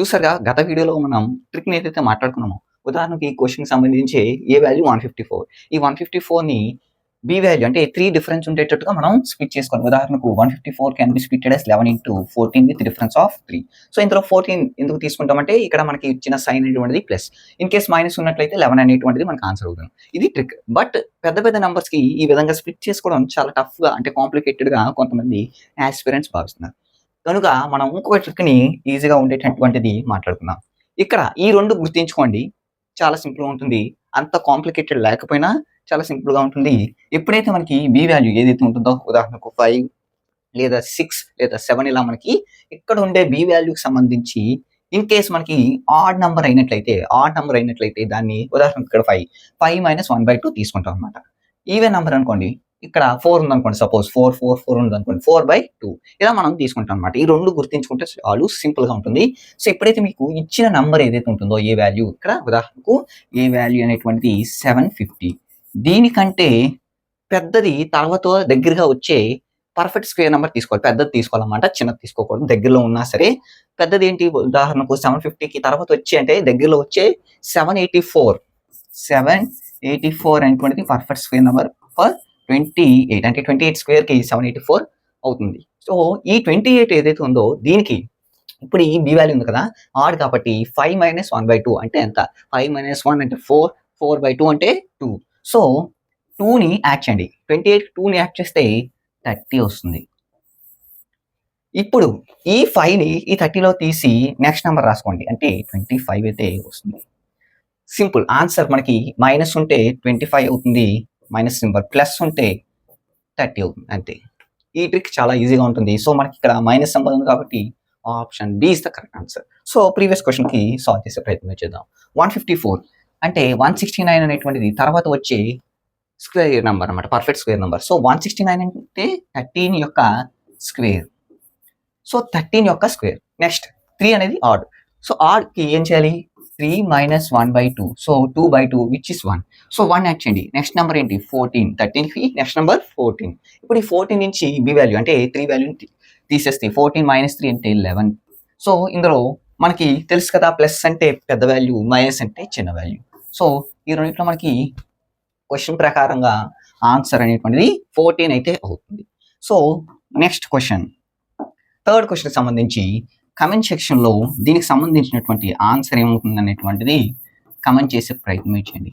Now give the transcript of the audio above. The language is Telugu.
చూసారుగా గత వీడియోలో మనం ట్రిక్‌ని ఏదైతే మాట్లాడుకున్నామో, ఉదాహరణకి ఈ క్వెషన్‌కి సంబంధించి ఏ వాల్యూ 154. ఈ 154ని బి వాల్యూ అంటే 3 డిఫరెన్స్ ఉండేటట్టుగా మనం స్ప్లిట్ చేసుకోవాలి. ఉదాహరణకు 154 can be splitted as 11 into 14 with difference of 3. So ఇందులో 14 ఎందుకు తీసుకుంటామంటే ఇక్కడ మనకి ఇచ్చిన సైన్ అనేటువంటిది ప్లస్. ఇన్ కేస్ మైనస్ ఉన్నట్లయితే 11 అనేటువంటిది మనకు ఆన్సర్ అవుతుంది. ఇది ట్రిక్. బట్ పెద్ద పెద్ద నంబర్స్‌కి ఈ విధంగా స్ప్లిట్ చేసుకోవడం చాలా టఫ్‌గా అంటే కాంప్లికేటెడ్‌గా కొంతమంది యాస్పిరెంట్స్ భావిస్తున్నారు. కనుక మనం ఇంకొక ట్రిక్‌ని ఈజీగా ఉండేటటువంటిది మాట్లాడుకుందాం. ఇక్కడ ఈ 2 గుర్తుంచుకోండి. చాలా సింపుల్‌గా ఉంటుంది. అంత కాంప్లికేటెడ్ లేకపోయినా చాలా సింపుల్‌గా ఉంటుంది. ఎప్పుడైతే మనకి బి వాల్యూ ఏదైతే ఉంటుందో ఉదాహరణకు 5 లేదా 6 లేదా 7 ఇలా మనకి ఇక్కడ ఉండే బి వాల్యూకి సంబంధించి ఇన్ కేస్ మనకి ఆడ్ నంబర్ అయినట్లయితే దాన్ని ఉదాహరణకు ఇక్కడ 5 మైనస్ 1/2 తీసుకుంటాం అన్నమాట. ఈవెన్ నంబర్ అనుకోండి. ఇక్కడ 4 ఉందనుకోండి సపోజ్ 4 ఉందనుకోండి 4/2 ఇలా మనం తీసుకుంటాం అన్నమాట. ఈ 2 గుర్తుంచుకుంటే చాలు సింపుల్‌గా ఉంటుంది. సో ఎప్పుడైతే మీకు ఇచ్చిన నంబర్ ఏదైతే ఉంటుందో ఏ వాల్యూ ఇక్కడ ఉదాహరణకు ఏ వాల్యూ అనేటువంటిది 750 దీనికంటే పెద్దది తర్వాత దగ్గరగా వచ్చే పర్ఫెక్ట్ స్క్వేర్ నంబర్ తీసుకోవాలి. పెద్దది తీసుకోవాలన్నమాట. చిన్నది తీసుకోకూడదు. దగ్గరలో ఉన్నా సరే పెద్దది ఏంటి ఉదాహరణకు 750కి తర్వాత వచ్చే అంటే దగ్గరలో వచ్చే 784 అనేటువంటిది పర్ఫెక్ట్ స్క్వేర్ నంబర్ ఫర్ 28 అంటే 28 స్క్వేర్‌కి 784 అవుతుంది. సో ఈ 28 ఏదైతే ఉందో దీనికి ఇప్పుడు ఈ బి వాల్యూ ఉంది కదా! ఆడ్ కాబట్టి 5 మైనస్ 1/2 అంటే ఎంత? 5 మైనస్ 1 అంటే 4, 4/2 అంటే 2. సో 2ని యాడ్ చేయండి. 28కి 2ని యాడ్ చేస్తే 30 వస్తుంది. ఇప్పుడు ఈ 5ని ఈ 30లో తీసి నెక్స్ట్ నంబర్ రాసుకోండి. అంటే 25 అయితే వస్తుంది. సింపుల్ ఆన్సర్ మనకి మైనస్ ఉంటే 25 అవుతుంది. మైనస్ సింబల్ ప్లస్ ఉంటే 30 అవుతుంది అంతే. ఈ ట్రిక్ చాలా ఈజీగా ఉంటుంది. సో మనకి ఇక్కడ మైనస్ సింబల్ ఉంది కాబట్టి option B is the correct answer. So previous క్వెషన్‌కి సాల్వ్ చేసే ప్రయత్నం చేద్దాం. 154 అంటే 169 అనేటువంటిది తర్వాత వచ్చే స్క్వేర్ నంబర్ అన్నమాట. Perfect square number. సో 169 అంటే 13 యొక్క స్క్వేర్. సో 13 యొక్క స్క్వేర్. నెక్స్ట్ 3 అనేది ఆడ్. సో ఆడ్‌కి ఏం చేయాలి? 3 minus 1/2. So 2/2 which is 1. So 1 add చేయండి. నెక్స్ట్ నంబర్ ఏంటి? 14. 13కి నెక్స్ట్ నంబర్ 14. ఇప్పుడు ఈ 14 నుంచి బి వాల్యూ అంటే 3 వాల్యూని తీసేస్తే 14 మైనస్ 3 అంటే 11. సో ఇందులో మనకి తెలుసు కదా ప్లస్ అంటే పెద్ద వాల్యూ, మైనస్ అంటే చిన్న వాల్యూ. సో ఈ రెండిట్లో మనకి క్వెషన్ ప్రకారంగా ఆన్సర్ అనేటువంటిది 14 అయితే అవుతుంది. So next question. థర్డ్ క్వెషన్‌కి సంబంధించి కామెంట్ సెక్షన్‌లో దీనికి సంబంధించినటువంటి ఆన్సర్ ఏమవుతుంది అనేటువంటిది కామెంట్ చేసే ప్రయత్నం చేయండి.